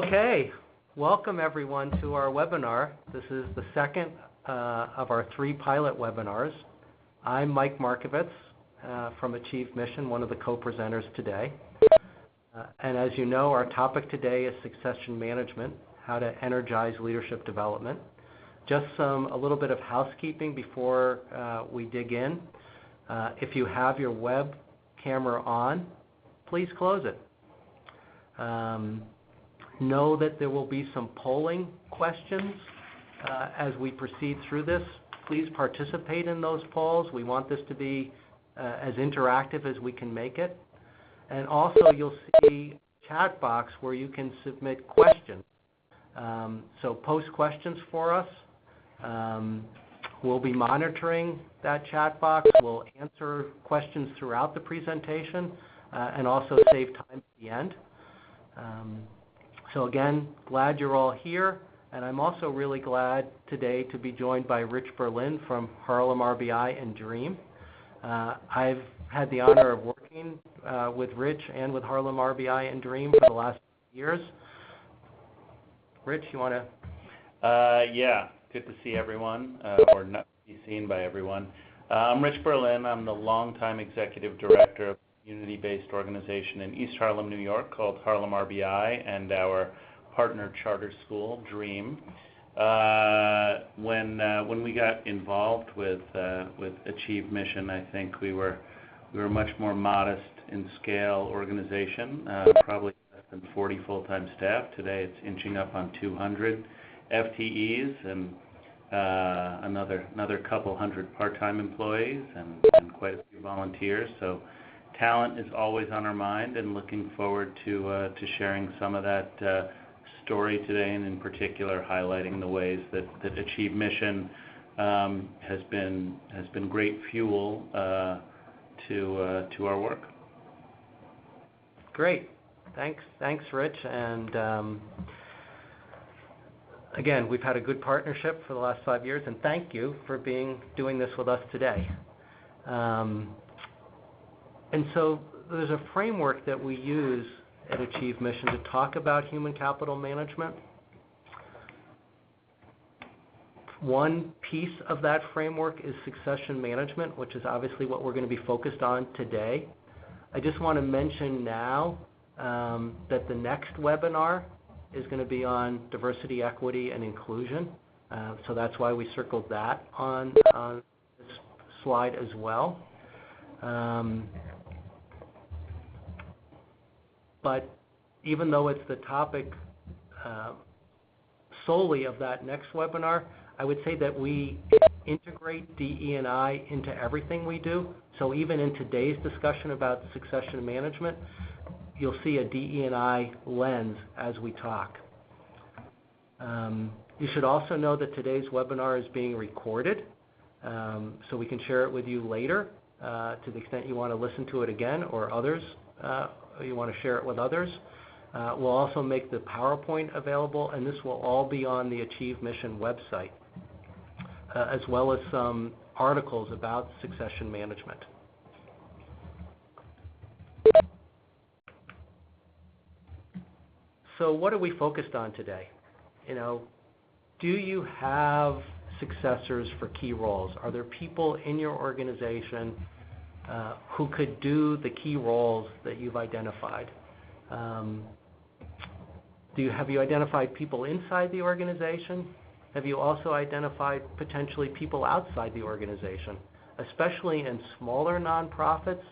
Okay, welcome everyone to our webinar. This is the second of our 3 pilot webinars. I'm Mike Markovitz from Achieve Mission, one of the co-presenters today. And as you know, our topic today is succession management, how to energize leadership development. Just a little bit of housekeeping before we dig in. If you have your web camera on, please close it. Know that there will be some polling questions as we proceed through this. Please participate in those polls. We want this to be as interactive as we can make it. And also you'll see a chat box where you can submit questions. So post questions for us. We'll be monitoring that chat box. We'll answer questions throughout the presentation and also save time at the end. So again, glad you're all here, and I'm also really glad today to be joined by Rich Berlin from Harlem RBI and DREAM. I've had the honor of working with Rich and with Harlem RBI and DREAM for the last years. Rich, you want to? Yeah, good to see everyone, or not be seen by everyone. I'm Rich Berlin. I'm the longtime executive director of community-based organization in East Harlem, New York, called Harlem RBI, and our partner charter school, DREAM. When we got involved with Achieve Mission, I think we were much more modest in scale organization, probably less than 40 full-time staff. Today, it's inching up on 200 FTEs and another couple hundred part-time employees and quite a few volunteers. So talent is always on our mind, and looking forward to sharing some of that story today, and in particular highlighting the ways that Achieve Mission has been great fuel to our work. Great, thanks, Rich. And again, we've had a good partnership for the last 5 years, and thank you for doing this with us today. And so there's a framework that we use at Achieve Mission to talk about human capital management. One piece of that framework is succession management, which is obviously what we're going to be focused on today. I just want to mention now that the next webinar is going to be on diversity, equity, and inclusion. So that's why we circled that on this slide as well. But even though it's the topic solely of that next webinar, I would say that we integrate DE&I into everything we do. So even in today's discussion about succession management, you'll see a DE&I lens as we talk. You should also know that today's webinar is being recorded, so we can share it with you later to the extent you want to listen to it again, or others, you want to share it with others. We'll also make the PowerPoint available, and this will all be on the Achieve Mission website, as well as some articles about succession management. So what are we focused on today? Do you have successors for key roles? Are there people in your organization who could do the key roles that you've identified? Have you identified people inside the organization? Have you also identified potentially people outside the organization? Especially in smaller nonprofits,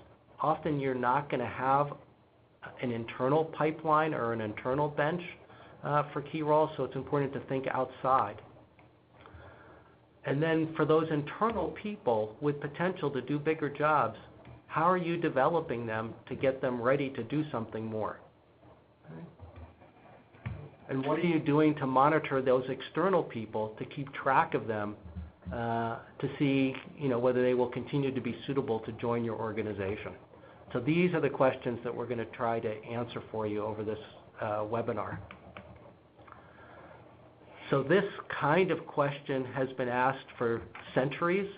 often you're not going to have an internal pipeline or an internal bench for key roles, so it's important to think outside. And then for those internal people with potential to do bigger jobs, how are you developing them to get them ready to do something more? Okay. And what are you doing to monitor those external people to keep track of them to see whether they will continue to be suitable to join your organization? So these are the questions that we're going to try to answer for you over this webinar. So this kind of question has been asked for centuries.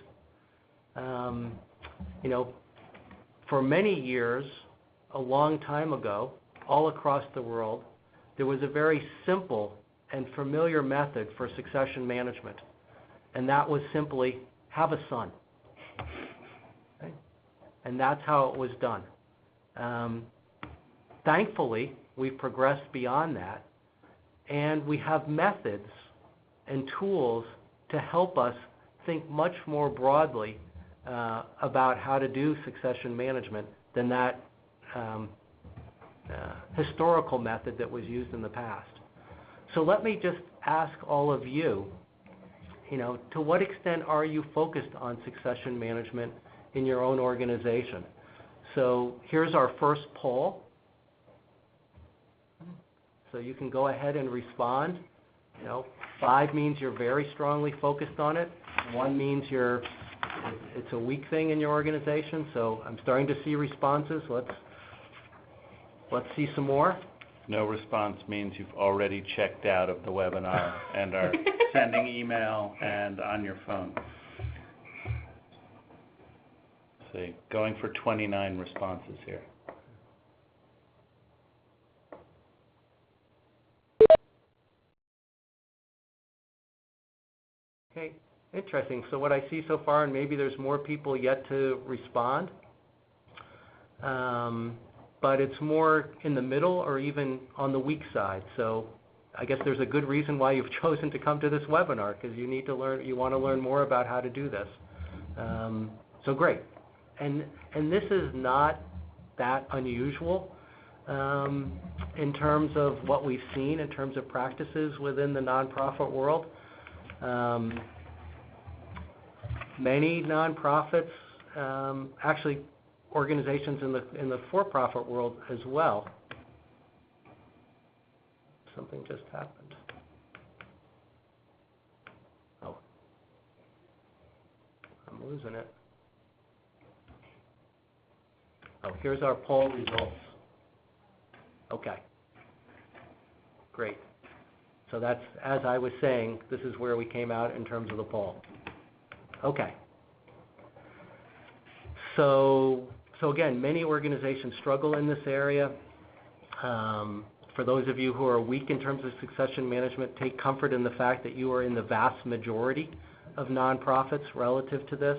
For many years, a long time ago, all across the world, there was a very simple and familiar method for succession management, and that was simply have a son. Okay? And that's how it was done. Thankfully, we've progressed beyond that, and we have methods and tools to help us think much more broadly about how to do succession management than that historical method that was used in the past. So let me just ask all of you, to what extent are you focused on succession management in your own organization? So here's our first poll. So you can go ahead and respond. 5 means you're very strongly focused on it. 1 means it's a weak thing in your organization. So I'm starting to see responses. Let's see some more. No response means you've already checked out of the webinar and are sending email and on your phone. See, going for 29 responses here. Okay, interesting. So what I see so far, and maybe there's more people yet to respond, but it's more in the middle or even on the weak side. So I guess there's a good reason why you've chosen to come to this webinar, because you need to learn, you want to learn more about how to do this. So great. And this is not that unusual in terms of what we've seen in terms of practices within the nonprofit world. Many nonprofits, actually organizations in the for-profit world as well. Something just happened. Oh, I'm losing it. Oh, here's our poll results. Okay, great. So that's, as I was saying, this is where we came out in terms of the poll. Okay. So again, many organizations struggle in this area. For those of you who are weak in terms of succession management, take comfort in the fact that you are in the vast majority of nonprofits relative to this.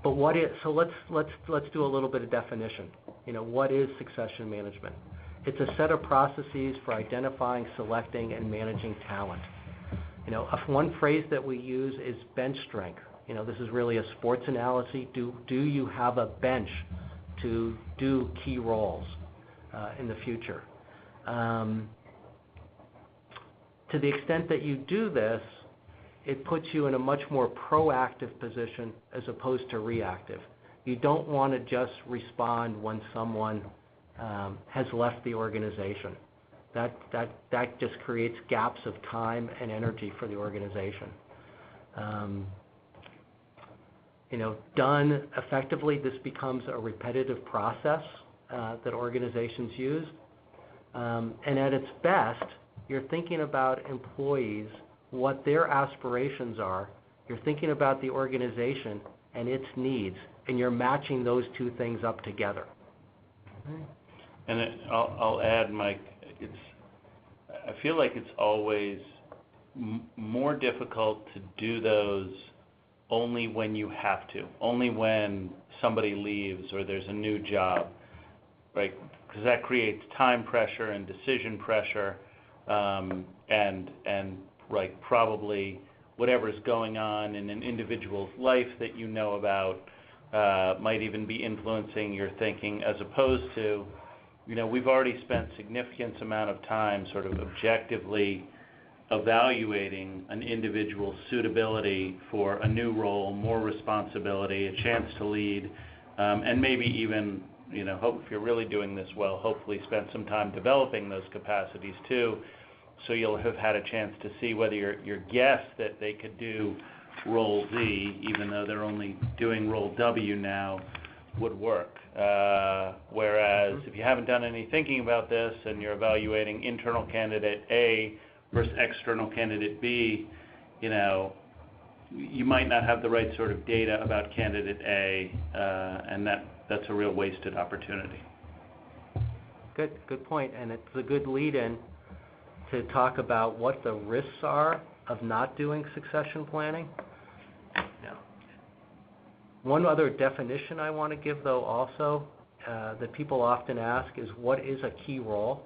But what is, so let's do a little bit of definition. What is succession management? It's a set of processes for identifying, selecting, and managing talent. One phrase that we use is bench strength. This is really a sports analogy. Do you have a bench to do key roles in the future? To the extent that you do this, it puts you in a much more proactive position as opposed to reactive. You don't want to just respond when someone has left the organization. That just creates gaps of time and energy for the organization. Done effectively, this becomes a repetitive process that organizations use. And at its best, you're thinking about employees, what their aspirations are. You're thinking about the organization and its needs, and you're matching those two things up together. And I'll add, Mike, I feel like it's always more difficult to do those only when you have to, only when somebody leaves or there's a new job, right? Because that creates time pressure and decision pressure, and right, probably whatever's going on in an individual's life that you know about might even be influencing your thinking, as opposed to, we've already spent significant amount of time sort of objectively evaluating an individual's suitability for a new role, more responsibility, a chance to lead, and maybe even, hope if you're really doing this well, hopefully spend some time developing those capacities too, so you'll have had a chance to see whether your guess that they could do role Z, even though they're only doing role W now, would work. Whereas if you haven't done any thinking about this and you're evaluating internal candidate A versus external candidate B, you might not have the right sort of data about candidate A, and that's a real wasted opportunity. Good point, and it's a good lead-in to talk about what the risks are of not doing succession planning. Yeah. One other definition I want to give, though, also, that people often ask is, what is a key role?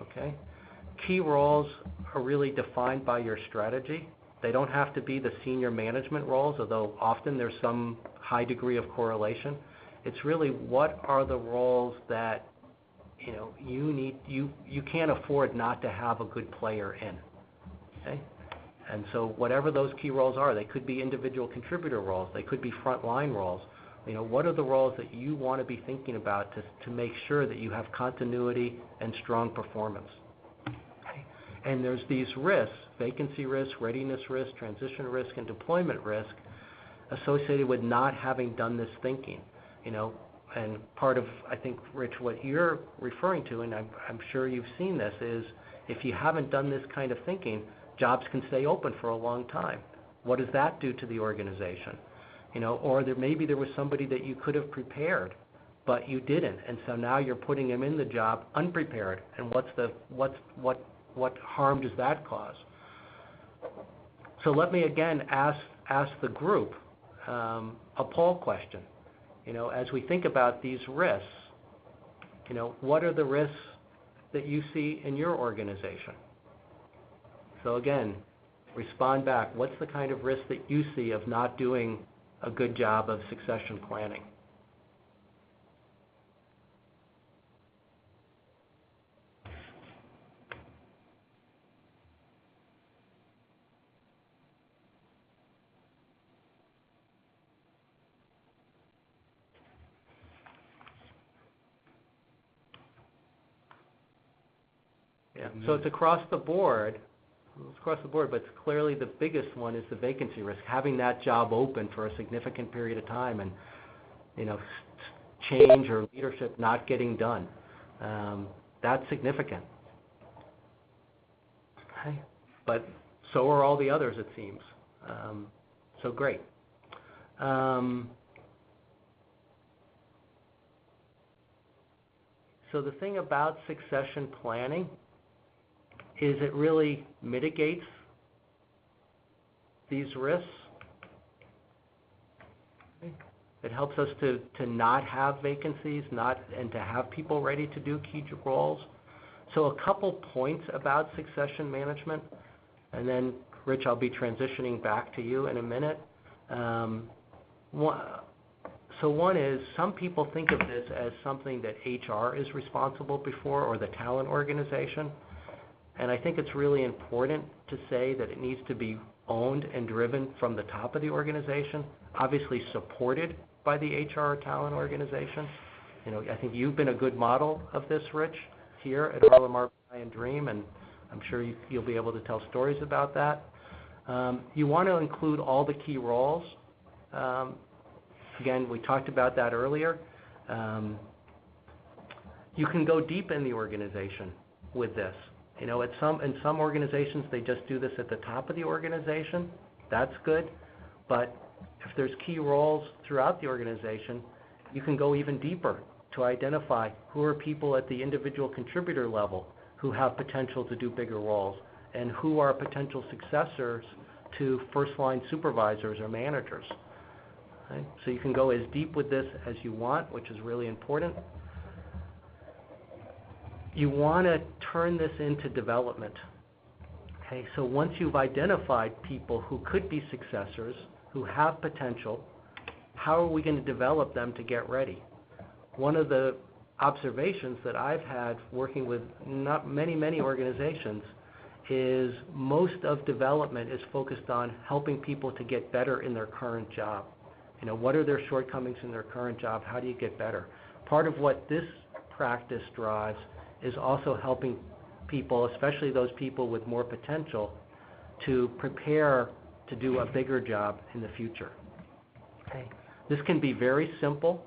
Okay? Key roles are really defined by your strategy. They don't have to be the senior management roles, although often there's some high degree of correlation. It's really what are the roles that you can't afford not to have a good player in. Okay? And so whatever those key roles are, they could be individual contributor roles, they could be frontline roles. What are the roles that you want to be thinking about to make sure that you have continuity and strong performance? Okay? And there's these risks, vacancy risk, readiness risk, transition risk, and deployment risk associated with not having done this thinking. And part of, I think, Rich, what you're referring to, and I'm sure you've seen this, is if you haven't done this kind of thinking, jobs can stay open for a long time. What does that do to the organization? Or maybe there was somebody that you could have prepared, but you didn't, and so now you're putting them in the job unprepared. And what harm does that cause? So let me again ask the group a poll question. As we think about these risks, what are the risks that you see in your organization? So again, respond back. What's the kind of risk that you see of not doing a good job of succession planning? Yeah. So it's across the board. But clearly the biggest one is the vacancy risk, having that job open for a significant period of time, and change or leadership not getting done. That's significant. Okay. But so are all the others, it seems. So great. So the thing about succession planning is it really mitigates these risks. Okay. It helps us to not have vacancies, and to have people ready to do key roles. So a couple points about succession management, and then Rich, I'll be transitioning back to you in a minute. One is, some people think of this as something that HR is responsible for, or the talent organization. And I think it's really important to say that it needs to be owned and driven from the top of the organization, obviously supported by the HR talent organization. I think you've been a good model of this, Rich, here at Harlem RBI and Dream, and I'm sure you'll be able to tell stories about that. You want to include all the key roles. Again, we talked about that earlier. You can go deep in the organization with this. In some organizations, they just do this at the top of the organization. That's good. But if there's key roles throughout the organization, you can go even deeper to identify who are people at the individual contributor level who have potential to do bigger roles, and who are potential successors to first-line supervisors or managers. Okay? So you can go as deep with this as you want, which is really important. You want to turn this into development. Okay, so once you've identified people who could be successors, who have potential, how are we going to develop them to get ready? One of the observations that I've had working with not many organizations is most of development is focused on helping people to get better in their current job. What are their shortcomings in their current job? How do you get better? Part of what this practice drives is also helping people, especially those people with more potential, to prepare to do a bigger job in the future. Okay. This can be very simple.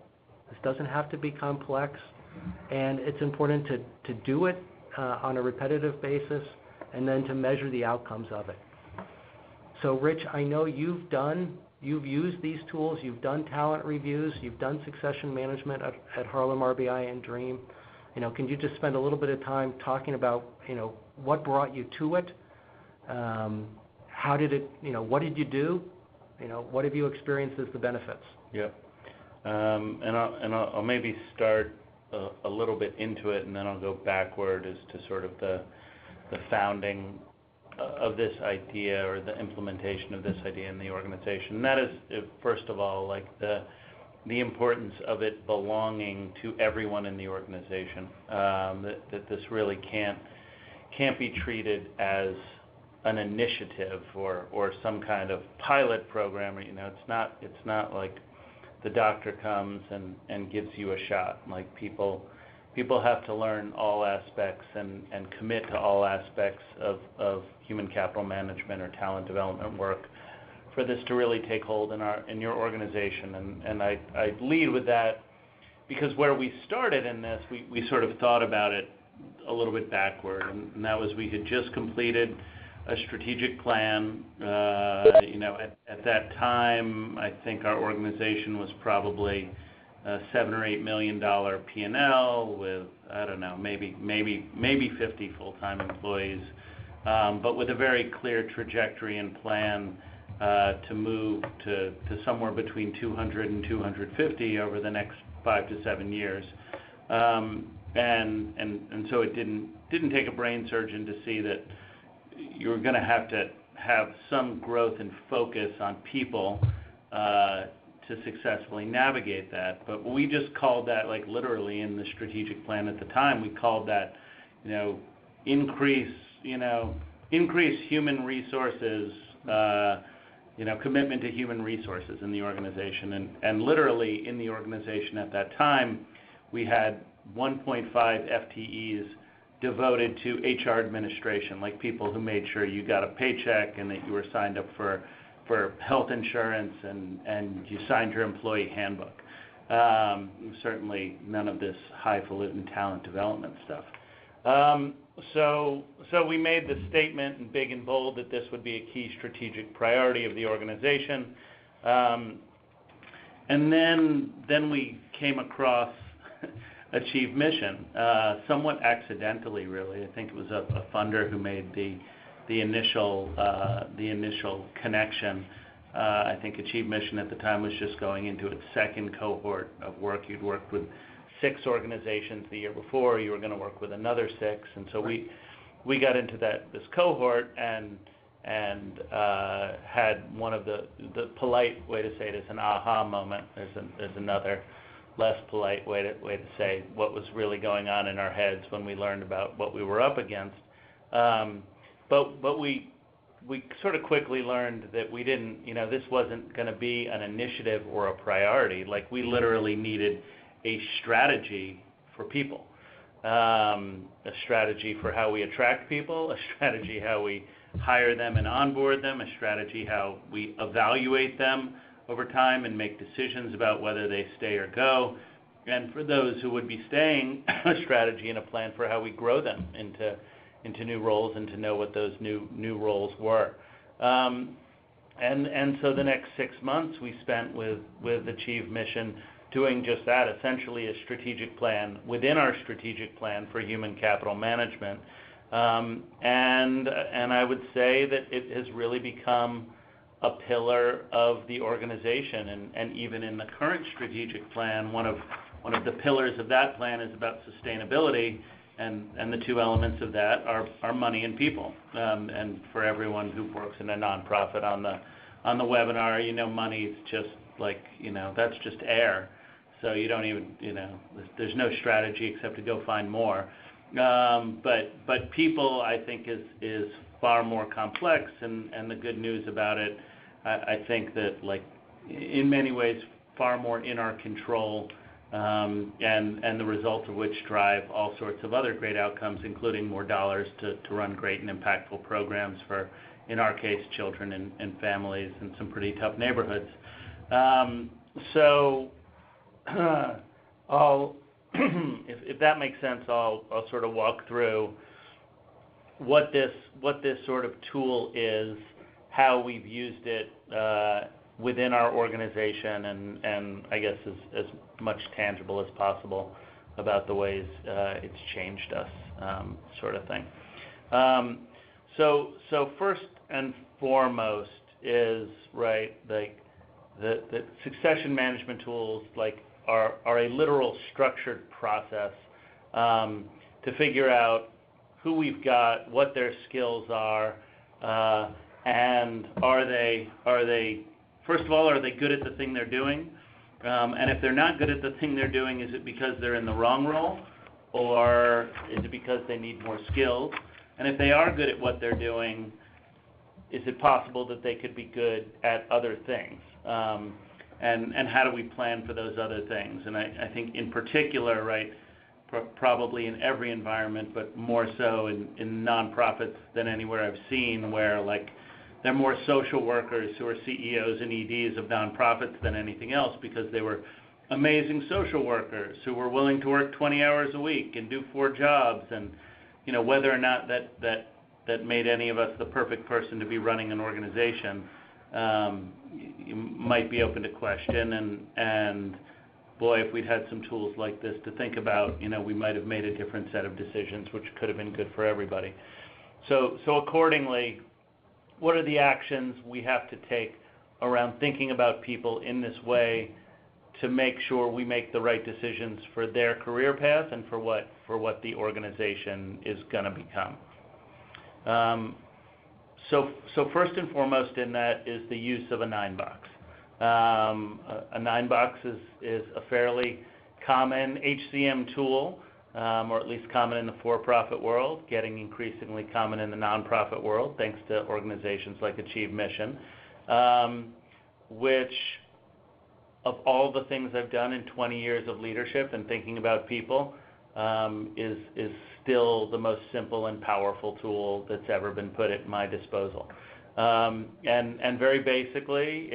This doesn't have to be complex, and it's important to do it on a repetitive basis, and then to measure the outcomes of it. So Rich, I know you've used these tools, you've done talent reviews, you've done succession management at Harlem RBI and Dream. Can you just spend a little bit of time talking about, what brought you to it? How did it, what did you do? What have you experienced as the benefits? Yep. And I'll maybe start a little bit into it, and then I'll go backward as to sort of the founding of this idea or the implementation of this idea in the organization. And that is, first of all, like the importance of it belonging to everyone in the organization. That this really can't be treated as an initiative or some kind of pilot program. It's not like the doctor comes and gives you a shot. Like people have to learn all aspects and commit to all aspects of human capital management or talent development work for this to really take hold in your organization. And I lead with that because where we started in this, we sort of thought about it a little bit backward, and that was we had just completed a strategic plan. At that time, I think our organization was probably a $7 or $8 million P&L with, I don't know, maybe 50 full-time employees, but with a very clear trajectory and plan to move to somewhere between 200 and 250 over the next 5 to 7 years. And so it didn't take a brain surgeon to see that you're going to have some growth and focus on people to successfully navigate that. But we just called that, like literally in the strategic plan at the time, we called that, increase human resources, commitment to human resources in the organization. And literally in the organization at that time, we had 1.5 FTEs devoted to HR administration, like people who made sure you got a paycheck and that you were signed up for health insurance and you signed your employee handbook. Certainly none of this highfalutin talent development stuff. So we made the statement in big and bold that this would be a key strategic priority of the organization. And then we came across Achieve Mission, somewhat accidentally, really. I think it was a funder who made the initial connection. I think Achieve Mission at the time was just going into its second cohort of work. You'd worked with 6 organizations the year before. You were going to work with another 6, and so we got into this cohort and had one of the polite way to say it is an aha moment. There's another less polite way to say what was really going on in our heads when we learned about what we were up against. But we sort of quickly learned that we didn't, this wasn't going to be an initiative or a priority. Like we literally needed a strategy for people, a strategy for how we attract people, a strategy how we hire them and onboard them, a strategy how we evaluate them over time and make decisions about whether they stay or go, and for those who would be staying, a strategy and a plan for how we grow them into new roles and to know what those new roles were. And so the next 6 months we spent with Achieve Mission doing just that, essentially a strategic plan within our strategic plan for human capital management. And I would say that it has really become a pillar of the organization, and even in the current strategic plan, one of the pillars of that plan is about sustainability, and the 2 elements of that are money and people. And for everyone who works in a nonprofit on the webinar, money is just like, that's just air. So you don't even, there's no strategy except to go find more. But people, I think, is far more complex, and the good news about it, I think that, like, in many ways, far more in our control, and the results of which drive all sorts of other great outcomes, including more dollars to run great and impactful programs for, in our case, children and families in some pretty tough neighborhoods. So if that makes sense, I'll sort of walk through what this sort of tool is, how we've used it within our organization, and I guess as much tangible as possible about the ways it's changed us, sort of thing. So first and foremost is, right, like the succession management tools are a literal structured process to figure out who we've got, what their skills are, and are they first of all, are they good at the thing they're doing? And if they're not good at the thing they're doing, is it because they're in the wrong role, or is it because they need more skills? And if they are good at what they're doing, is it possible that they could be good at other things? And how do we plan for those other things? And I think in particular, right, probably in every environment, but more so in nonprofits than anywhere I've seen, where like they're more social workers who are CEOs and EDs of nonprofits than anything else, because they were amazing social workers who were willing to work 20 hours a week and do 4 jobs. And you know, whether or not that made any of us the perfect person to be running an organization, you might be open to question. And boy, if we'd had some tools like this to think about, you know, we might have made a different set of decisions, which could have been good for everybody. So accordingly, what are the actions we have to take around thinking about people in this way to make sure we make the right decisions for their career path and for what the organization is going to become? So first and foremost in that is the use of a 9-box. A 9-box is a fairly common HCM tool, or at least common in the for-profit world, getting increasingly common in the nonprofit world, thanks to organizations like Achieve Mission, which, of all the things I've done in 20 years of leadership and thinking about people, is still the most simple and powerful tool that's ever been put at my disposal. And very basically,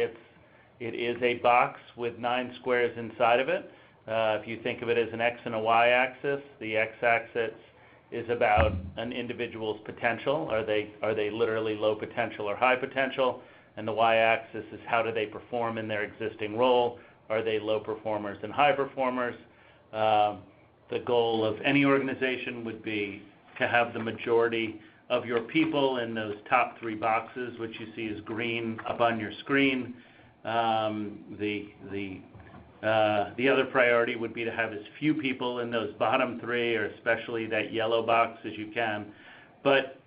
it is a box with 9 squares inside of it. If you think of it as an X and a Y axis, the X axis is about an individual's potential. Are they literally low potential or high potential? And the Y axis is how do they perform in their existing role? Are they low performers and high performers? The goal of any organization would be to have the majority of your people in those top 3 boxes, which you see as green up on your screen. The other priority would be to have as few people in those bottom 3, or especially that yellow box, as you can. But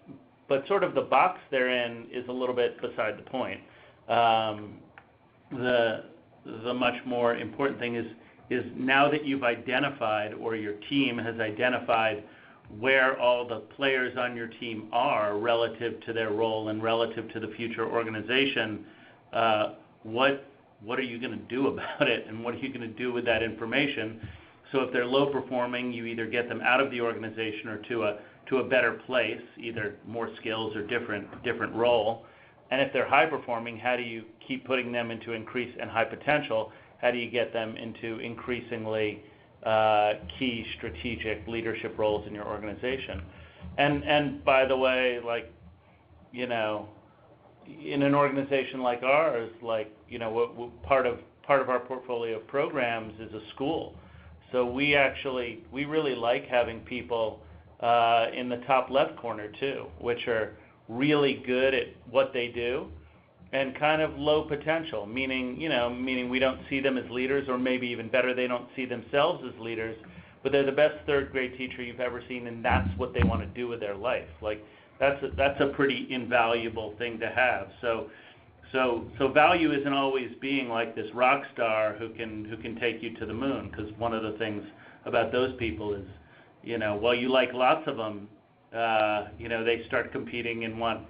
sort of the box they're in is a little bit beside the point. The much more important thing is now that you've identified, or your team has identified, where all the players on your team are relative to their role and relative to the future organization, what are you going to do about it, and what are you going to do with that information? So if they're low performing, you either get them out of the organization or to a better place, either more skills or different role. And if they're high performing, how do you keep putting them into increase and high potential? How do you get them into increasingly key strategic leadership roles in your organization? And by the way, like, you know, in an organization like ours, like, you know, part of our portfolio of programs is a school. So we really like having people in the top left corner too, which are really good at what they do and kind of low potential, meaning we don't see them as leaders, or maybe even better, they don't see themselves as leaders, but they're the best 3rd grade teacher you've ever seen, and that's what they want to do with their life. Like, that's a pretty invaluable thing to have. So value isn't always being like this rock star who can take you to the moon, because one of the things about those people is, you know, while you like lots of them, you know, they start competing and want,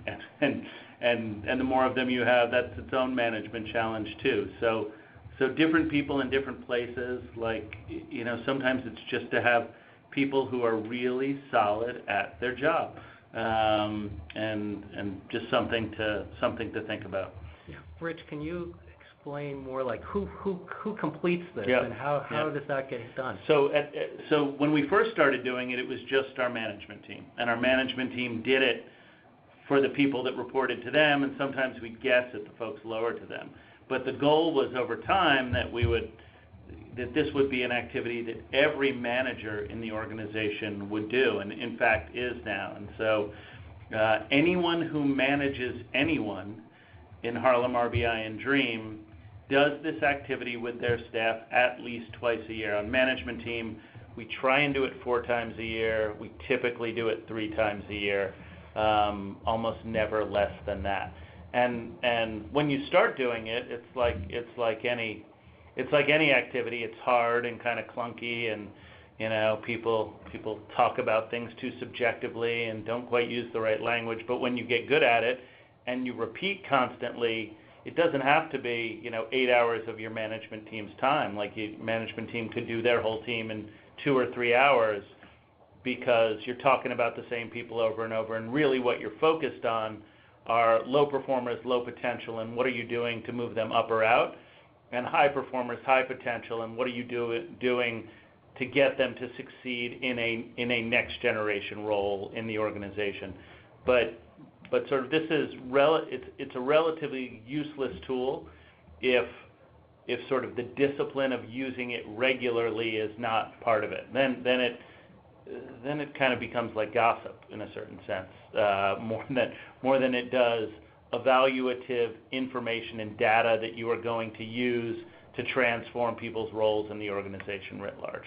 and the more of them you have, that's its own management challenge too. So different people in different places, like, you know, sometimes it's just to have people who are really solid at their job, and just something to think about. Yeah. Rich, can you explain more, like, who completes this, Yeah. and how does that get done? So when we first started doing it, it was just our management team, and our management team did it for the people that reported to them, and sometimes we'd guess at the folks lower to them. But the goal was, over time, that we would that this would be an activity that every manager in the organization would do, and in fact is now. And so anyone who manages anyone in Harlem, RBI, and Dream does this activity with their staff at least twice a year. On management team, we try and do it 4 times a year. We typically do it 3 times a year, almost never less than that. And when you start doing it, it's like any activity. It's hard and kind of clunky, and people talk about things too subjectively and don't quite use the right language. But when you get good at it and you repeat constantly, it doesn't have to be 8 hours of your management team's time. Like your management team could do their whole team in 2 or 3 hours, because you're talking about the same people over and over, and really what you're focused on are low performers, low potential, and what are you doing to move them up or out, and high performers, high potential, and what are you doing to get them to succeed in a next generation role in the organization. But sort of this is it's a relatively useless tool if sort of the discipline of using it regularly is not part of it. Then it kind of becomes like gossip in a certain sense, more than it does evaluative information and data that you are going to use to transform people's roles in the organization writ large.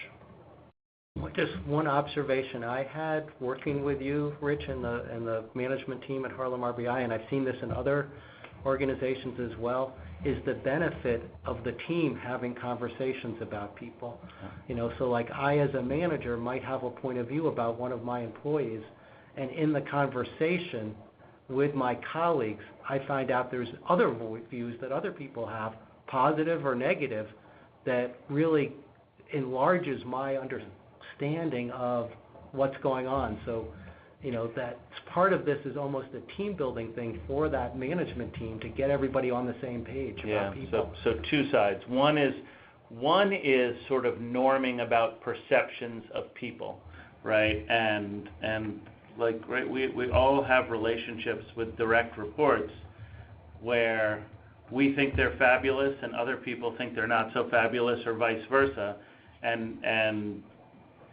Just one observation I had working with you, Rich, and the management team at Harlem RBI, and I've seen this in other organizations as well, is the benefit of the team having conversations about people. So like I as a manager might have a point of view about one of my employees, and in the conversation with my colleagues, I find out there's other views that other people have, positive or negative, that really enlarges my understanding of what's going on. So, that part of this is almost a team building thing for that management team to get everybody on the same page about people. So 2 sides. One is sort of norming about perceptions of people, right? And we all have relationships with direct reports where we think they're fabulous and other people think they're not so fabulous, or vice versa, and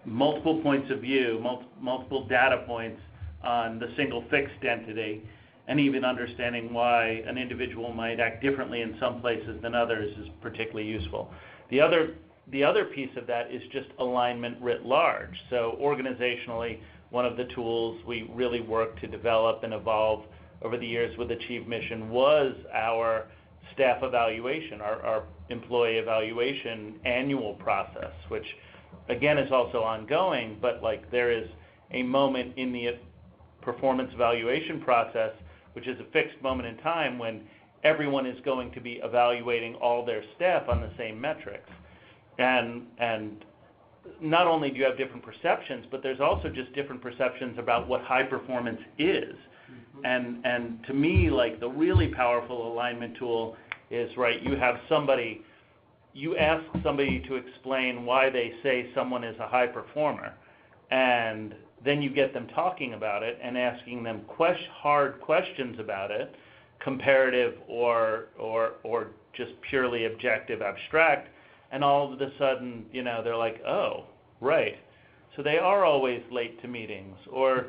multiple points of view, multiple data points on the single fixed entity, and even understanding why an individual might act differently in some places than others is particularly useful. The other piece of that is just alignment writ large. So organizationally, one of the tools we really worked to develop and evolve over the years with Achieve Mission was our staff evaluation, our employee evaluation annual process, which again is also ongoing, but there is a moment in the performance evaluation process, which is a fixed moment in time, when everyone is going to be evaluating all their staff on the same metrics. And not only do you have different perceptions, but there's also just different perceptions about what high performance is. Mm-hmm. And to me, the really powerful alignment tool is, you ask somebody to explain why they say someone is a high performer, and then you get them talking about it and asking them hard questions about it, comparative or just purely objective, abstract, and all of a sudden, they're like, oh, right. So they are always late to meetings, or,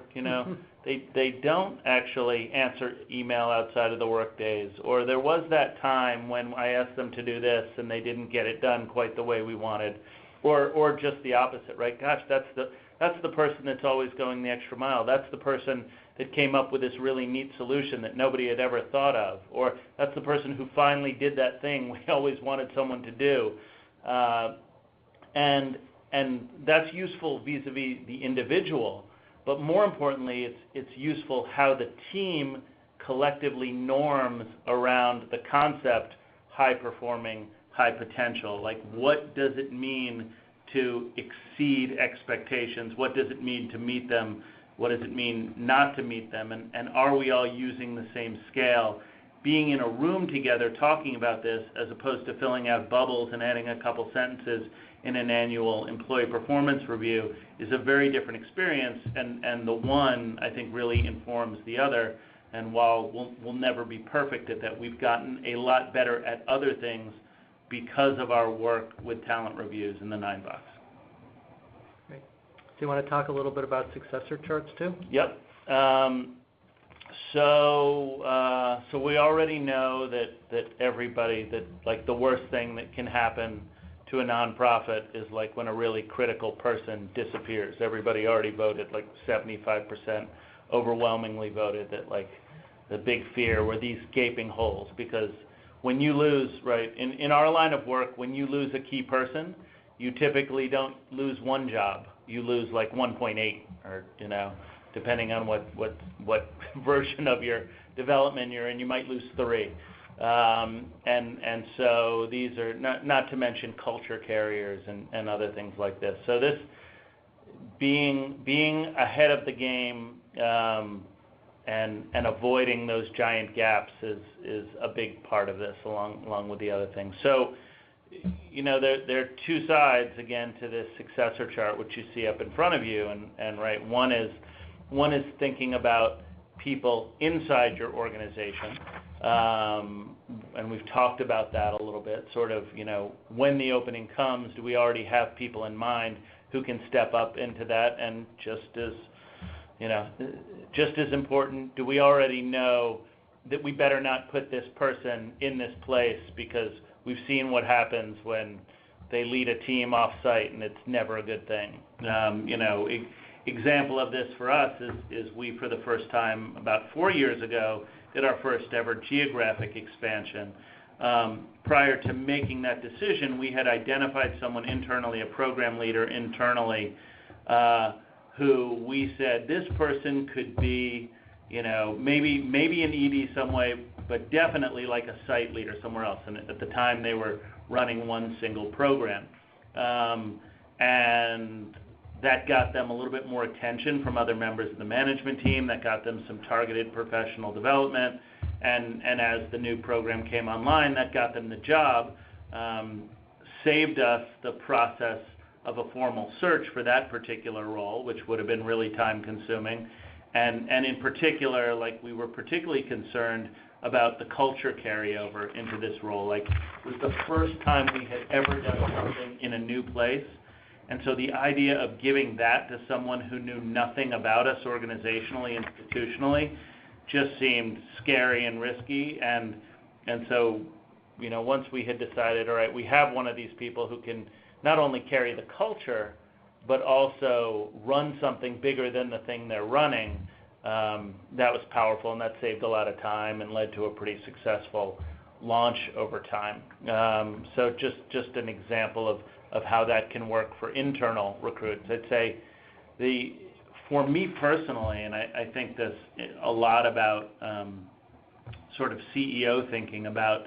they don't actually answer email outside of the work days, or there was that time when I asked them to do this and they didn't get it done quite the way we wanted, or just the opposite, right? Gosh, that's the person that's always going the extra mile. That's the person that came up with this really neat solution that nobody had ever thought of, or that's the person who finally did that thing we always wanted someone to do. And that's useful vis-a-vis the individual, but more importantly, it's useful how the team collectively norms around the concept high performing, high potential. What does it mean to exceed expectations? What does it mean to meet them? What does it mean not to meet them? And are we all using the same scale? Being in a room together talking about this, as opposed to filling out bubbles and adding a couple sentences in an annual employee performance review, is a very different experience, and the one, I think, really informs the other. And while we'll never be perfect at that, we've gotten a lot better at other things because of our work with talent reviews in the 9-box. Great. Do you want to talk a little bit about successor charts too? Yep. So we already know that everybody, that like the worst thing that can happen to a nonprofit is like when a really critical person disappears. Everybody already voted, like 75% overwhelmingly voted that like the big fear were these gaping holes, because when you lose, right, in our line of work, when you lose a key person, you typically don't lose one job. You lose like 1.8, or, you know, depending on what version of your development you're in, you might lose 3. And so these are not to mention culture carriers and other things like this. So this being ahead of the game and avoiding those giant gaps is a big part of this, along with the other things. So, you know, there are 2 sides again to this successor chart, which you see up in front of you, and right, one is thinking about people inside your organization, and we've talked about that a little bit, sort of, you know, when the opening comes, do we already have people in mind who can step up into that? And just as important, do we already know that we better not put this person in this place, because we've seen what happens when they lead a team off-site, and it's never a good thing. You know, example of this for us is we, for the first time about 4 years ago, did our first ever geographic expansion. Prior to making that decision, we had identified someone internally, a program leader internally, who we said this person could be, you know, maybe an ED some way, but definitely like a site leader somewhere else. And at the time, they were running one single program. And that got them a little bit more attention from other members of the management team. That got them some targeted professional development. And as the new program came online, that got them the job, saved us the process of a formal search for that particular role, which would have been really time consuming. And in particular, like, we were particularly concerned about the culture carryover into this role. Like, it was the first time we had ever done something in a new place. And so the idea of giving that to someone who knew nothing about us organizationally, institutionally, just seemed scary and risky. And so, you know, once we had decided, all right, we have one of these people who can not only carry the culture, but also run something bigger than the thing they're running, that was powerful, and that saved a lot of time and led to a pretty successful launch over time. So just an example of how that can work for internal recruits. I'd say for me personally, and I think this a lot about sort of CEO thinking about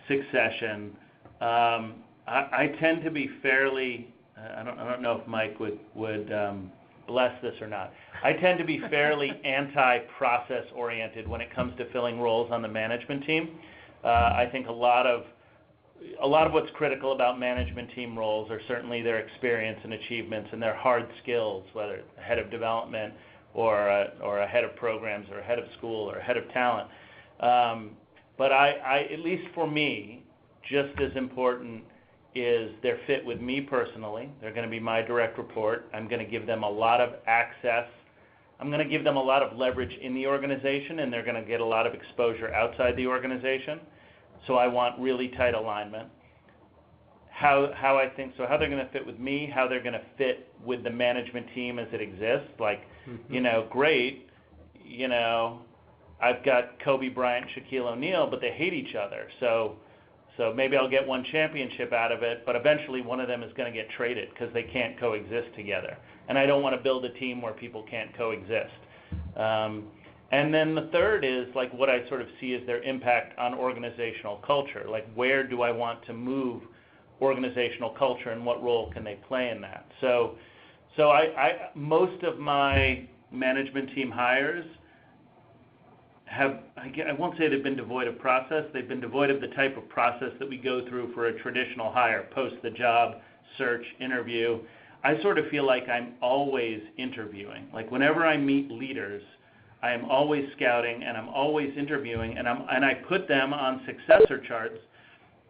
succession, I tend to be fairly, I don't know if Mike would bless this or not. I tend to be fairly anti-process oriented when it comes to filling roles on the management team. I think a lot of what's critical about management team roles are certainly their experience and achievements and their hard skills, whether it's a head of development or a head of programs or a head of school or a head of talent. But I, at least for me, just as important is their fit with me personally. They're going to be my direct report. I'm going to give them a lot of access. I'm going to give them a lot of leverage in the organization, and they're going to get a lot of exposure outside the organization. So I want really tight alignment. How they're going to fit with me, how they're going to fit with the management team as it exists. Like, you know, great, you know, I've got Kobe Bryant, Shaquille O'Neal, but they hate each other. So maybe I'll get one championship out of it, but eventually one of them is going to get traded because they can't coexist together. And I don't want to build a team where people can't coexist. And then the third is like what I sort of see as their impact on organizational culture. Like, where do I want to move organizational culture and what role can they play in that? So I most of my management team hires I won't say they've been devoid of process. They've been devoid of the type of process that we go through for a traditional hire, post the job, search, interview. I sort of feel like I'm always interviewing. Like, whenever I meet leaders, I am always scouting and I'm always interviewing, and I put them on successor charts.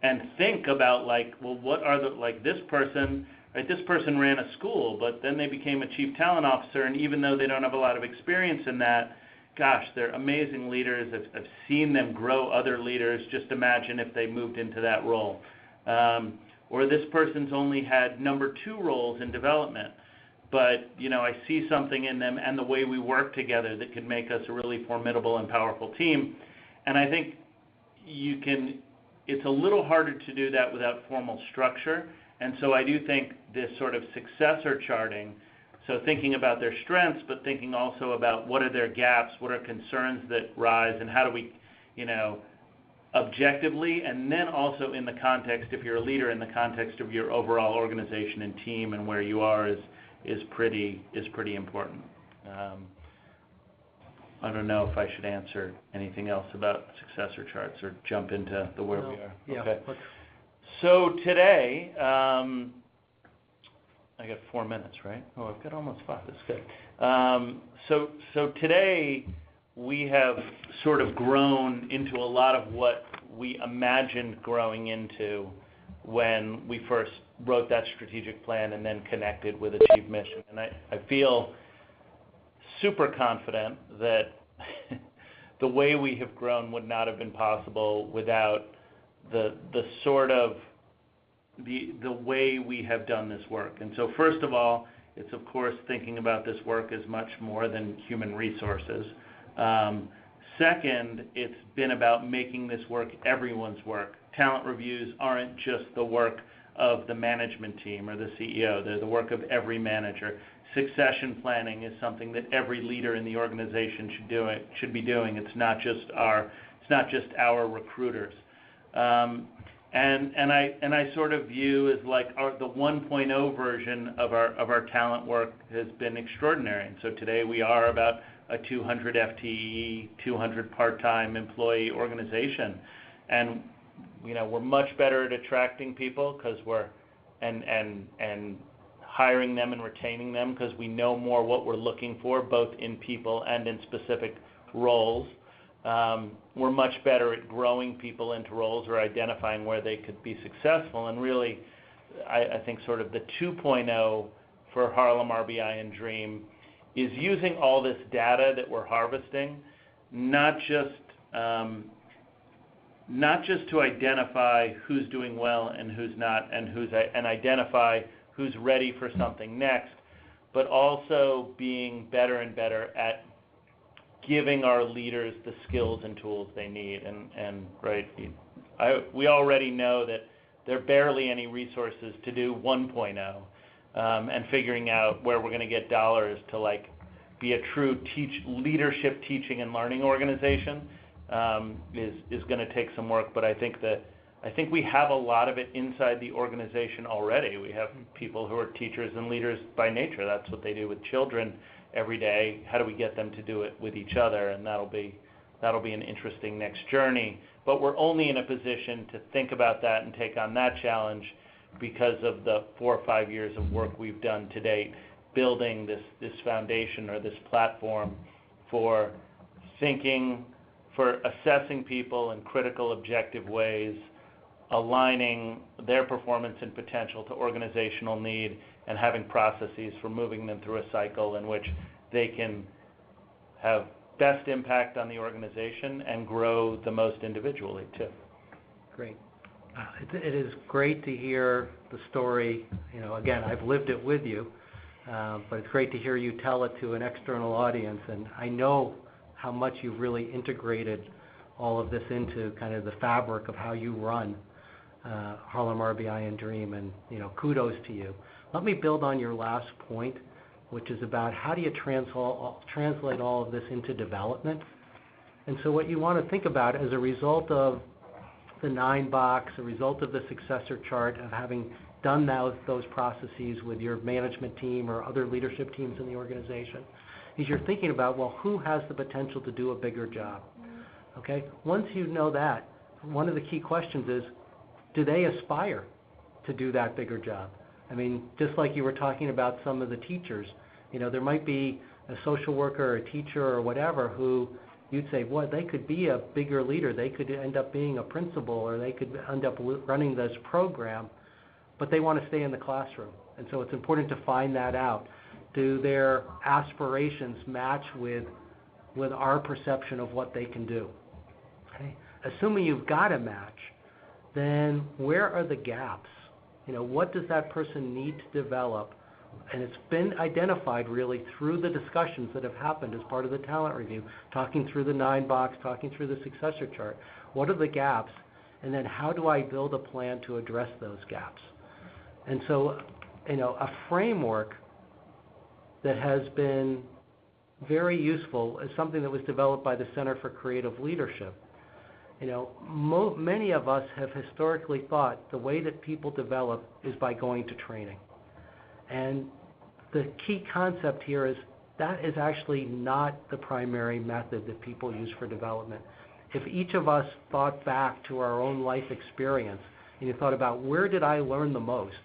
and think about like, well, what are the, like this person, right, this person ran a school, but then they became a chief talent officer, and even though they don't have a lot of experience in that, gosh, they're amazing leaders. I've seen them grow other leaders. Just imagine if they moved into that role. Or this person's only had number 2 roles in development, but I see something in them and the way we work together that could make us a really formidable and powerful team. And I think it's a little harder to do that without formal structure. And so I do think this sort of successor charting, so thinking about their strengths, but thinking also about what are their gaps, what are concerns that rise, and how do we, objectively, and then also in the context, if you're a leader, in the context of your overall organization and team and where you are is pretty important. I don't know if I should answer anything else about successor charts or jump into the where we are. Yeah. Okay. So today, I got 4 minutes, right? Oh, I've got almost 5. That's good. So today we have sort of grown into a lot of what we imagined growing into when we first wrote that strategic plan and then connected with Achieve Mission. And I feel super confident that the way we have grown would not have been possible without the sort of the way we have done this work. And so first of all, it's of course thinking about this work as much more than human resources. Second, it's been about making this work everyone's work. Talent reviews aren't just the work of the management team or the CEO. They're the work of every manager. Succession planning is something that every leader in the organization should be doing. It's not just our recruiters. And I sort of view as like the 1.0 version of our talent work has been extraordinary. And so today we are about a 200 FTE, 200 part-time employee organization, and we're much better at attracting people because and hiring them and retaining them because we know more what we're looking for, both in people and in specific roles. We're much better at growing people into roles or identifying where they could be successful. And really, I think sort of the 2.0 for Harlem, RBI, and Dream is using all this data that we're harvesting, not just to identify who's doing well and who's not, and identify who's ready for something next, but also being better and better at giving our leaders the skills and tools they need. And right, we already know that there are barely any resources to do 1.0, and figuring out where we're going to get dollars to like be a true leadership, teaching, and learning organization is going to take some work. But I think we have a lot of it inside the organization already. We have people who are teachers and leaders by nature. That's what they do with children every day. How do we get them to do it with each other? And that'll be an interesting next journey. But we're only in a position to think about that and take on that challenge because of the 4 or 5 years of work we've done to date, building this foundation or this platform for thinking, for assessing people in critical, objective ways, aligning their performance and potential to organizational need, and having processes for moving them through a cycle in which they can have best impact on the organization and grow the most individually too. Great. It is great to hear the story. Again, I've lived it with you, but it's great to hear you tell it to an external audience. And I know how much you've really integrated all of this into kind of the fabric of how you run Harlem, RBI, and Dream. And kudos to you. Let me build on your last point, which is about how do you translate all of this into development. And so what you want to think about as a result of the 9-box, a result of the successor chart, of having done those processes with your management team or other leadership teams in the organization, is you're thinking about, well, who has the potential to do a bigger job? Okay? Once you know that, one of the key questions is, do they aspire to do that bigger job? I mean, just like you were talking about some of the teachers, there might be a social worker or a teacher or whatever who, you'd say, boy, they could be a bigger leader. They could end up being a principal, or they could end up running this program, but they want to stay in the classroom. And so it's important to find that out. Do their aspirations match with our perception of what they can do? Okay? Assuming you've got a match, then where are the gaps? What does that person need to develop? And it's been identified really through the discussions that have happened as part of the talent review, talking through the 9-box, talking through the successor chart. What are the gaps? And then how do I build a plan to address those gaps? And so, a framework that has been very useful is something that was developed by the Center for Creative Leadership. Many of us have historically thought the way that people develop is by going to training. And the key concept here is that is actually not the primary method that people use for development. If each of us thought back to our own life experience and you thought about where did I learn the most?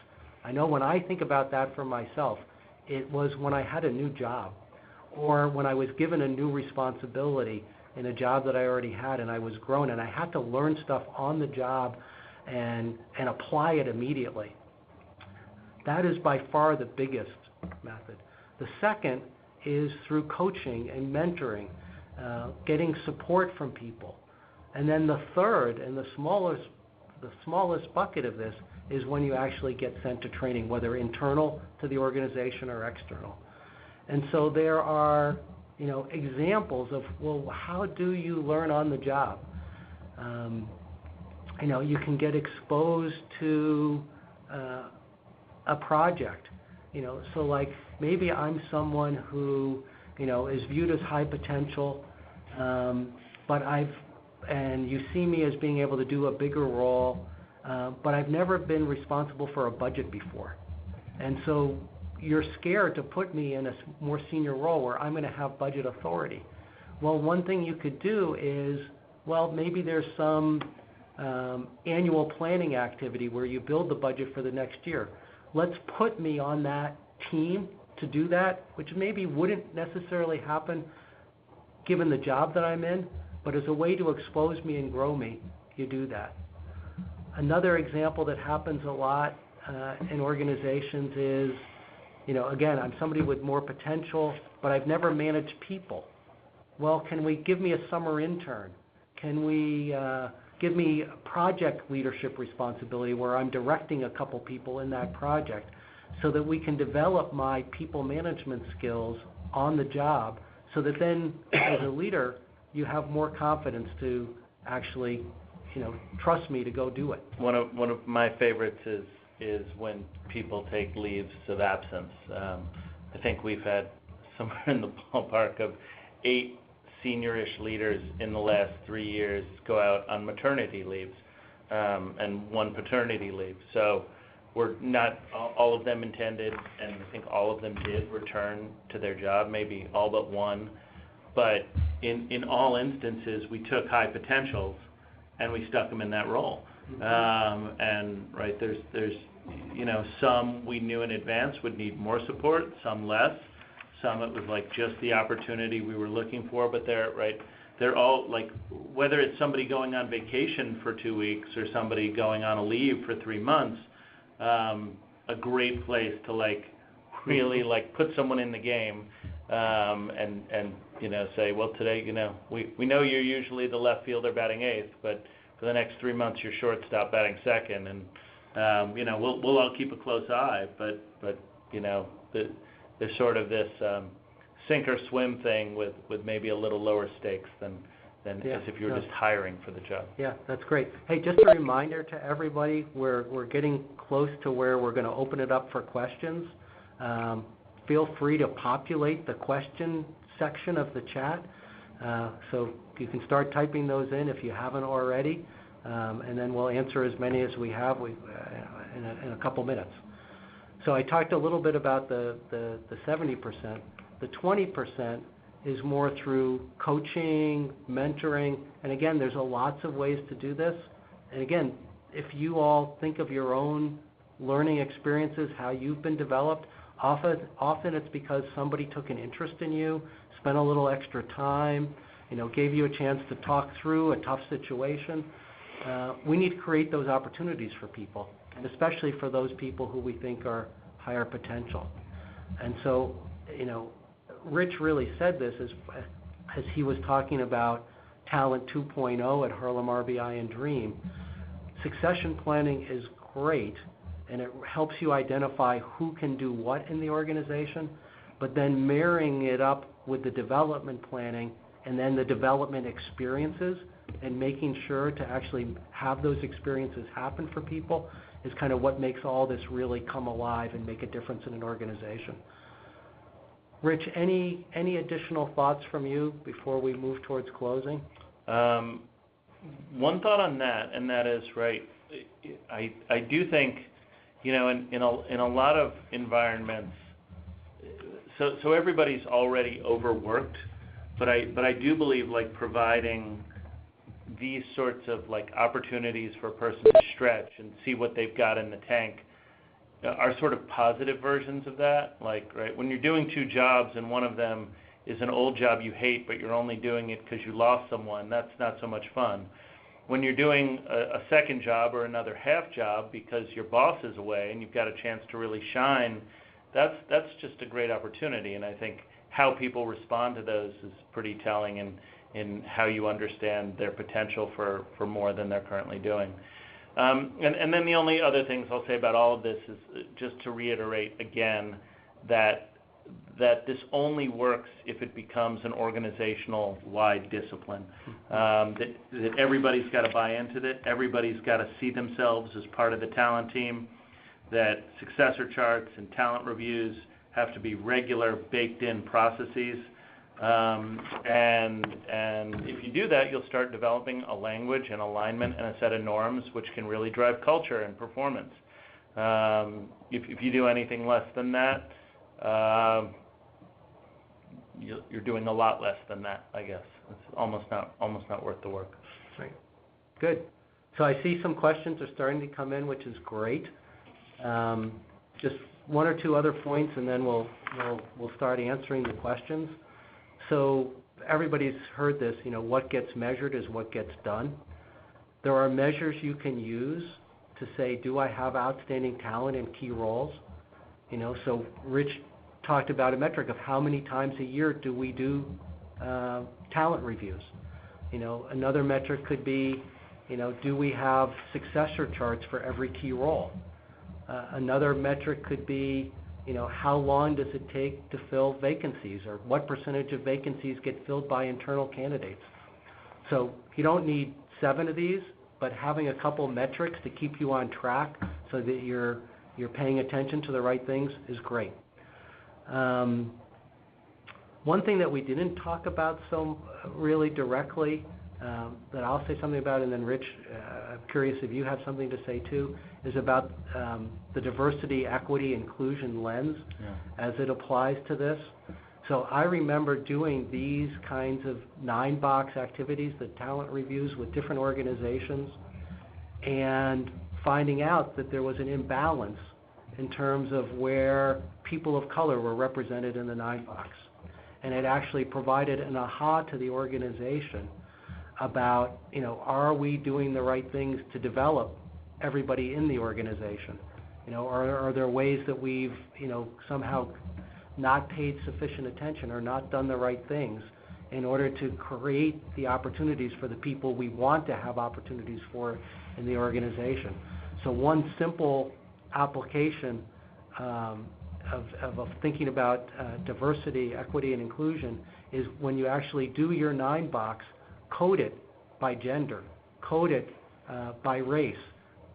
I know when I think about that for myself, it was when I had a new job or when I was given a new responsibility in a job that I already had and I was grown and I had to learn stuff on the job and apply it immediately. That is by far the biggest method. The second is through coaching and mentoring, getting support from people. And then the third and the smallest bucket of this is when you actually get sent to training, whether internal to the organization or external. And so there are examples of, well, how do you learn on the job? You can get exposed to a project. So like maybe I'm someone who, is viewed as high potential, and you see me as being able to do a bigger role, but I've never been responsible for a budget before. And so you're scared to put me in a more senior role where I'm going to have budget authority. Well, one thing you could do is, maybe there's some annual planning activity where you build the budget for the next year. Let's put me on that team to do that, which maybe wouldn't necessarily happen given the job that I'm in, but as a way to expose me and grow me, you do that. Another example that happens a lot in organizations is, again, I'm somebody with more potential, but I've never managed people. Well, can we give me a summer intern? Can we give me project leadership responsibility where I'm directing a couple people in that project so that we can develop my people management skills on the job so that then as a leader, you have more confidence to actually, trust me to go do it. One of my favorites is when people take leaves of absence. I think we've had somewhere in the ballpark of 8 senior-ish leaders in the last 3 years go out on maternity leaves and 1 paternity leave. So we're not all of them intended, and I think all of them did return to their job, maybe all but 1. But in all instances, we took high potentials and we stuck them in that role. And right, there's some we knew in advance would need more support, some less. Some it was like just the opportunity we were looking for, but they're all like, whether it's somebody going on vacation for 2 weeks or somebody going on a leave for 3 months, a great place to really put someone in the game, and say, well, today, we know you're usually the left fielder batting 8th, but for the next 3 months you're shortstop batting 2nd, and we'll all keep a close eye, but there's sort of this sink or swim thing with maybe a little lower stakes than as if you were just hiring for the job. Yeah, that's great. Hey, just a reminder to everybody, we're getting close to where we're going to open it up for questions. Feel free to populate the question section of the chat. So you can start typing those in if you haven't already, and then we'll answer as many as we have in a couple minutes. So I talked a little bit about the 70%. The 20% is more through coaching, mentoring, and again, there's lots of ways to do this. And again, if you all think of your own learning experiences, how you've been developed, often it's because somebody took an interest in you, spent a little extra time, gave you a chance to talk through a tough situation. We need to create those opportunities for people, and especially for those people who we think are higher potential. And so, Rich really said this as he was talking about Talent 2.0 at Harlem RBI and Dream. Succession planning is great, and it helps you identify who can do what in the organization, but then marrying it up with the development planning and then the development experiences and making sure to actually have those experiences happen for people is kind of what makes all this really come alive and make a difference in an organization. Rich, any additional thoughts from you before we move towards closing? One thought on that, and that is, right, I do think, in a lot of environments, so everybody's already overworked, but I do believe like providing these sorts of like opportunities for a person to stretch and see what they've got in the tank are sort of positive versions of that. Like, right, when you're doing two jobs and one of them is an old job you hate, but you're only doing it because you lost someone, that's not so much fun. When you're doing a second job or another half job because your boss is away and you've got a chance to really shine, that's just a great opportunity. And I think how people respond to those is pretty telling in how you understand their potential for more than they're currently doing. And then the only other things I'll say about all of this is just to reiterate again that this only works if it becomes an organizational-wide discipline. That everybody's got to buy into it. Everybody's got to see themselves as part of the talent team. That successor charts and talent reviews have to be regular, baked-in processes. And if you do that, you'll start developing a language and alignment and a set of norms which can really drive culture and performance. If you do anything less than that, you're doing a lot less than that, I guess. It's almost not worth the work. Right. Good. So I see some questions are starting to come in, which is great. Just one or two other points, and then we'll start answering the questions. So everybody's heard this, what gets measured is what gets done. There are measures you can use to say, do I have outstanding talent in key roles? So Rich talked about a metric of how many times a year do we do talent reviews. Another metric could be, do we have successor charts for every key role? Another metric could be, how long does it take to fill vacancies, or what percentage of vacancies get filled by internal candidates? So you don't need 7 of these, but having a couple metrics to keep you on track so that you're paying attention to the right things is great. One thing that we didn't talk about so really directly, that I'll say something about, and then Rich, I'm curious if you have something to say too, is about the diversity, equity, inclusion lens as it applies to this. So I remember doing these kinds of 9-box activities, the talent reviews with different organizations, and finding out that there was an imbalance in terms of where people of color were represented in the 9-box. And it actually provided an aha to the organization about, are we doing the right things to develop everybody in the organization? Are there ways that we've, somehow not paid sufficient attention or not done the right things in order to create the opportunities for the people we want to have opportunities for in the organization? So one simple application of thinking about diversity, equity, and inclusion is when you actually do your 9-box, code it by gender, code it by race,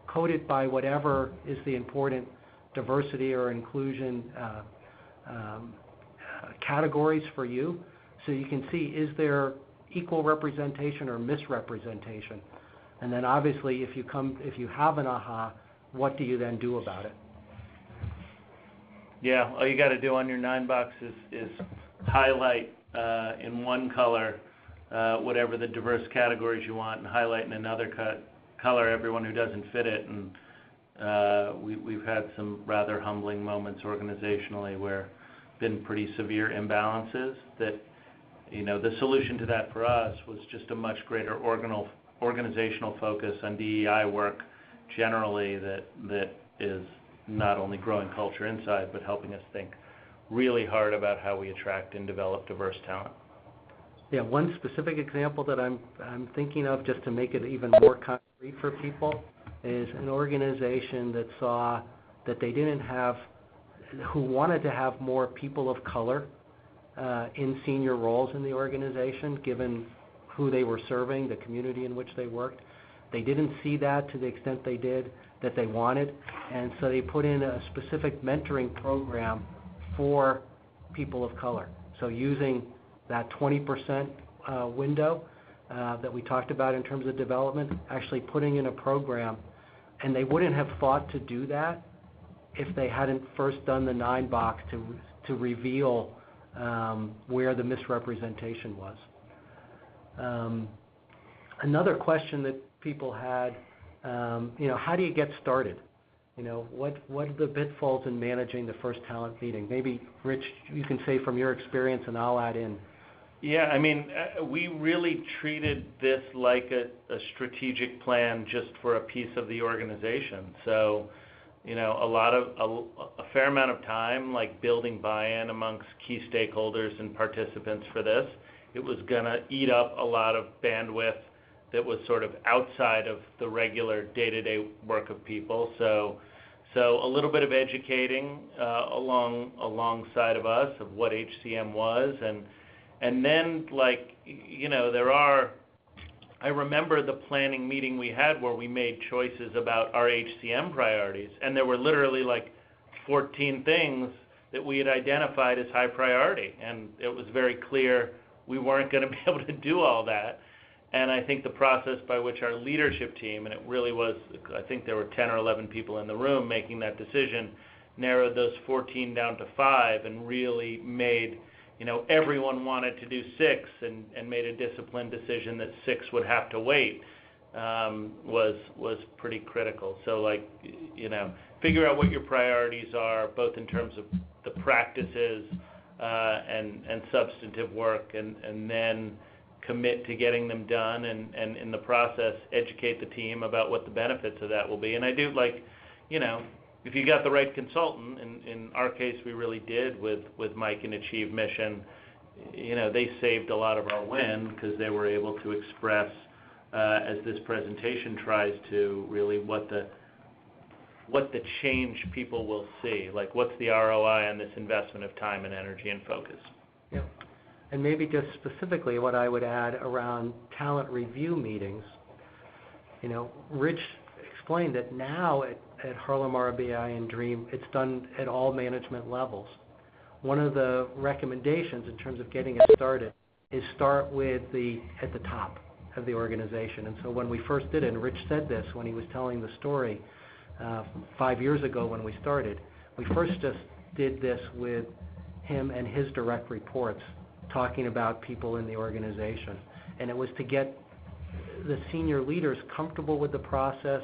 code it by whatever is the important diversity or inclusion categories for you, so you can see, is there equal representation or misrepresentation? And then obviously if you have an aha, what do you then do about it? Yeah, all you got to do on your 9-box is highlight in one color whatever the diverse categories you want, and highlight in another color everyone who doesn't fit it. And we've had some rather humbling moments organizationally where been pretty severe imbalances that, the solution to that for us was just a much greater organizational focus on DEI work generally that is not only growing culture inside, but helping us think really hard about how we attract and develop diverse talent. Yeah, one specific example that I'm thinking of, just to make it even more concrete for people, is an organization that saw that they didn't have, who wanted to have more people of color in senior roles in the organization, given who they were serving, the community in which they worked. They didn't see that to the extent they did that they wanted, and so they put in a specific mentoring program for people of color. So using that 20% window that we talked about in terms of development, actually putting in a program, and they wouldn't have thought to do that if they hadn't first done the 9-box to reveal where the misrepresentation was. Another question that people had, how do you get started? What are the pitfalls in managing the first talent meeting? Maybe, Rich, you can say from your experience, and I'll add in. Yeah, we really treated this like a strategic plan just for a piece of the organization. So, a fair amount of time, like building buy-in amongst key stakeholders and participants for this. It was going to eat up a lot of bandwidth that was sort of outside of the regular day-to-day work of people. So a little bit of educating alongside of us of what HCM was, and then I remember the planning meeting we had where we made choices about our HCM priorities, and there were literally 14 things that we had identified as high priority, and it was very clear we weren't going to be able to do all that. And I think the process by which our leadership team, and it really was, I think there were 10 or 11 people in the room making that decision, narrowed those 14 down to 5 and really made, everyone wanted to do 6 and made a disciplined decision that 6 would have to wait, was pretty critical. So figure out what your priorities are, both in terms of the practices and substantive work, and then commit to getting them done, and in the process educate the team about what the benefits of that will be. And I do if you got the right consultant, in our case we really did with Mike and Achieve Mission, they saved a lot of our win because they were able to express, as this presentation tries to, really what the change people will see, what's the ROI on this investment of time and energy and focus. Yeah. And maybe just specifically what I would add around talent review meetings, Rich explained that now at Harlem RBI and Dream, it's done at all management levels. One of the recommendations in terms of getting it started is start at the top of the organization. And so when we first did it, and Rich said this when he was telling the story 5 years ago when we started, we first just did this with him and his direct reports, talking about people in the organization. And it was to get the senior leaders comfortable with the process,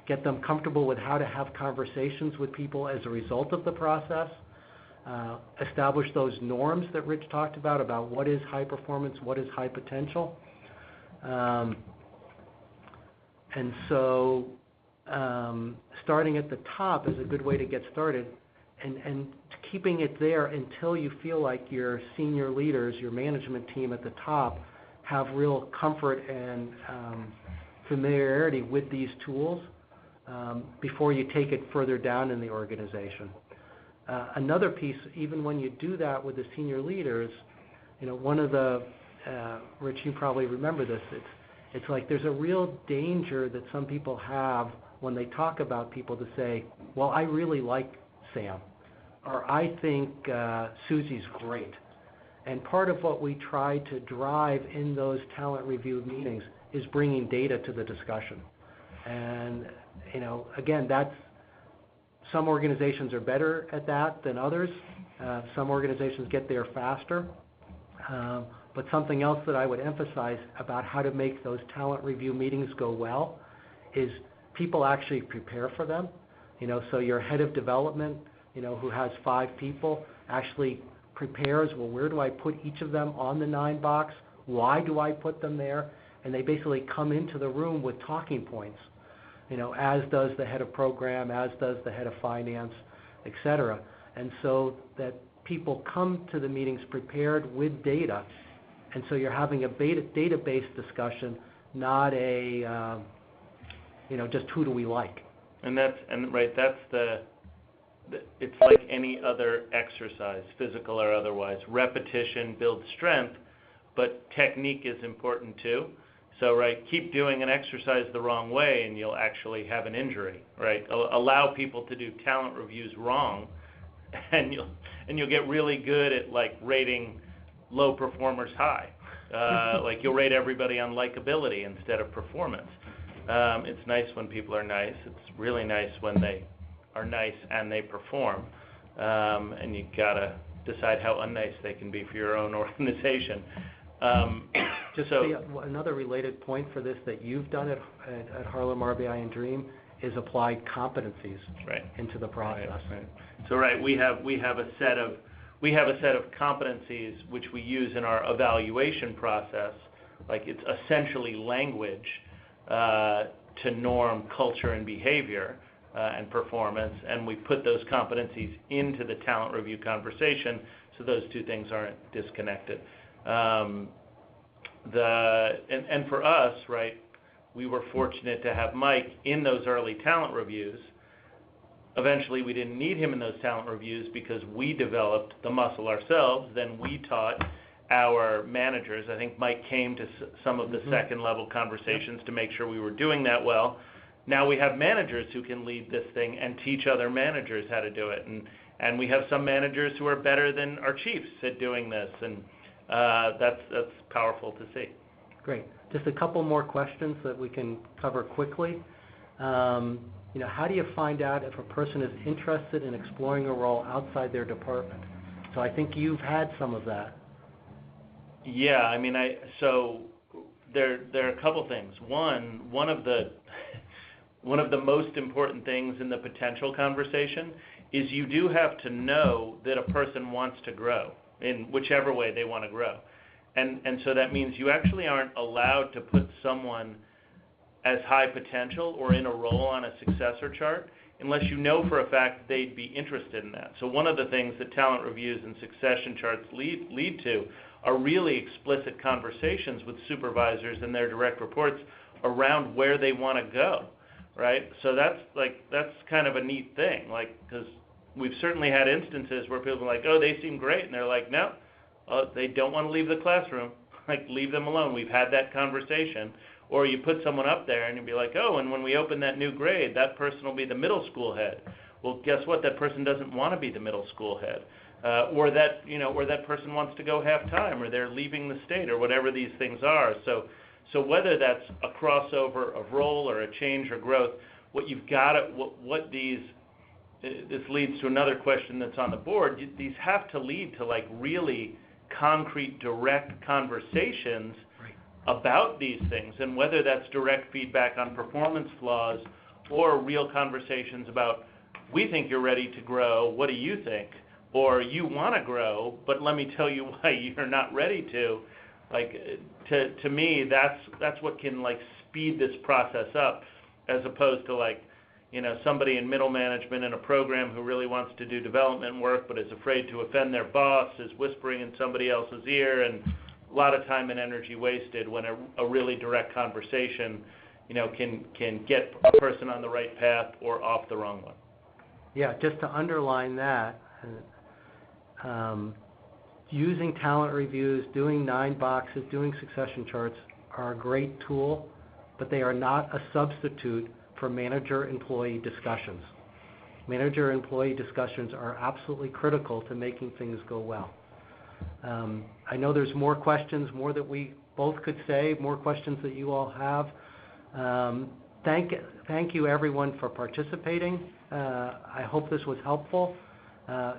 get them comfortable with how to have conversations with people as a result of the process, establish those norms that Rich talked about what is high performance, what is high potential. And so starting at the top is a good way to get started, and keeping it there until you feel like your senior leaders, your management team at the top, have real comfort and familiarity with these tools before you take it further down in the organization. Another piece, even when you do that with the senior leaders, one of the, Rich, you probably remember this, it's like there's a real danger that some people have when they talk about people to say, well, I really like Sam, or I think Susie's great. And part of what we try to drive in those talent review meetings is bringing data to the discussion. And, again, some organizations are better at that than others. Some organizations get there faster. But something else that I would emphasize about how to make those talent review meetings go well is people actually prepare for them. So your head of development, who has 5 people, actually prepares, well, where do I put each of them on the 9-box? Why do I put them there? And they basically come into the room with talking points, as does the head of program, as does the head of finance, et cetera. And so that people come to the meetings prepared with data, and so you're having a data-based discussion, not a, just who do we like. That's it's like any other exercise, physical or otherwise. Repetition builds strength, but technique is important too. So, keep doing an exercise the wrong way and you'll actually have an injury, right? Allow people to do talent reviews wrong and you'll get really good at rating low performers high. You'll rate everybody on likability instead of performance. It's nice when people are nice. It's really nice when they are nice and they perform. And you gotta decide how unnice they can be for your own organization. Another related point for this that you've done at Harlem RBI and Dream is applied competencies into the process. Right. So we have a set of competencies which we use in our evaluation process. It's essentially language to norm culture and behavior and performance, and we put those competencies into the talent review conversation so those two things aren't disconnected. And for us, we were fortunate to have Mike in those early talent reviews. Eventually, we didn't need him in those talent reviews because we developed the muscle ourselves. Then we taught our managers. I think Mike came to some of the second-level conversations to make sure we were doing that well. Now we have managers who can lead this thing and teach other managers how to do it. And we have some managers who are better than our chiefs at doing this. And that's powerful to see. Great. Just a couple more questions that we can cover quickly. How do you find out if a person is interested in exploring a role outside their department? So I think you've had some of that. Yeah, so there are a couple things. One of the most important things in the potential conversation is you do have to know that a person wants to grow in whichever way they want to grow. And so that means you actually aren't allowed to put someone as high potential or in a role on a successor chart unless you know for a fact they'd be interested in that. So one of the things that talent reviews and succession charts lead to are really explicit conversations with supervisors and their direct reports around where they want to go, right? So that's kind of a neat thing, because we've certainly had instances where people are like, oh, they seem great, and they're like, no, they don't want to leave the classroom. Leave them alone. We've had that conversation. Or you put someone up there and you'd be like, oh, and when we open that new grade, that person will be the middle school head. Well, guess what? That person doesn't want to be the middle school head. Or that person wants to go half-time, or they're leaving the state, or whatever these things are. So whether that's a crossover of role or a change or growth, this leads to another question that's on the board. These have to lead to really concrete, direct conversations about these things, and whether that's direct feedback on performance flaws or real conversations about, we think you're ready to grow, what do you think? Or you want to grow, but let me tell you why you're not ready to. To me, that's what can speed this process up, as opposed to somebody in middle management in a program who really wants to do development work but is afraid to offend their boss, is whispering in somebody else's ear, and a lot of time and energy wasted when a really direct conversation, can get a person on the right path or off the wrong one. Yeah, just to underline that, using talent reviews, doing 9 boxes, doing succession charts are a great tool, but they are not a substitute for manager-employee discussions. Manager-employee discussions are absolutely critical to making things go well. I know there's more questions, more that we both could say, more questions that you all have. Thank you everyone for participating. I hope this was helpful.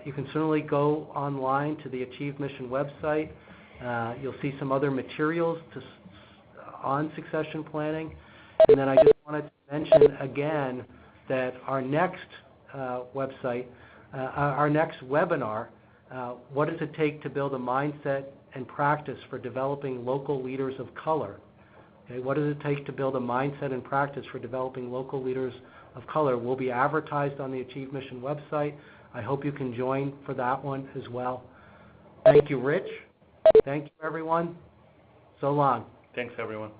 You can certainly go online to the Achieve Mission website. You'll see some other materials on succession planning. And then I just wanted to mention again that our next our next webinar What does it take to build a mindset and practice for developing local leaders of color? Okay, what does it take to build a mindset and practice for developing local leaders of color? Will be advertised on the Achieve Mission website. I hope you can join for that one as well. Thank you, Rich. Thank you, everyone. So long. Thanks, everyone.